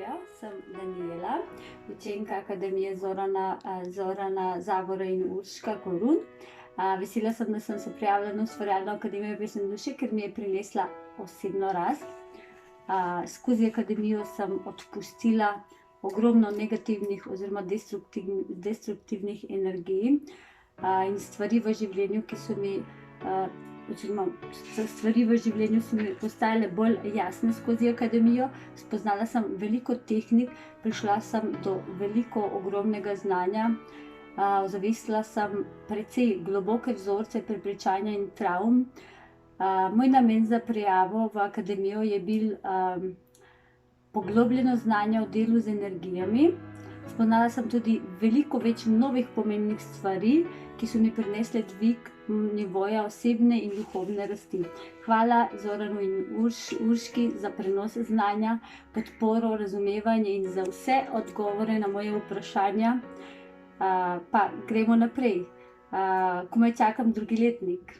Živijo, sem Daniela, učenka Akademije Zorana Zagora in Urška Korun. Vesela sem, da sem se prijavila na Ustvarjalno akademijo pesmi in duše, ker mi je prinesla osebno rast. Skozi akademijo sem odpustila ogromno negativnih oziroma destruktivnih energij in stvari v življenju, ki so mi stvari v življenju so mi postajale bolj jasne skozi akademijo. Spoznala sem veliko tehnik, prišla sem do veliko ogromnega znanja, ozavestila sem precej globoke vzorce prepričanja in travm. Moj namen za prijavo v akademijo je bil poglobljeno znanje o delu z energijami. Spoznala sem tudi veliko več novih pomembnih stvari, ki so mi prinesle dvig nivoja osebne in duhovne rasti. Hvala Zoranu in Urški za prenos znanja, podporo, razumevanje in za vse odgovore na moje vprašanja. Pa gremo naprej. Komaj čakam drugi letnik.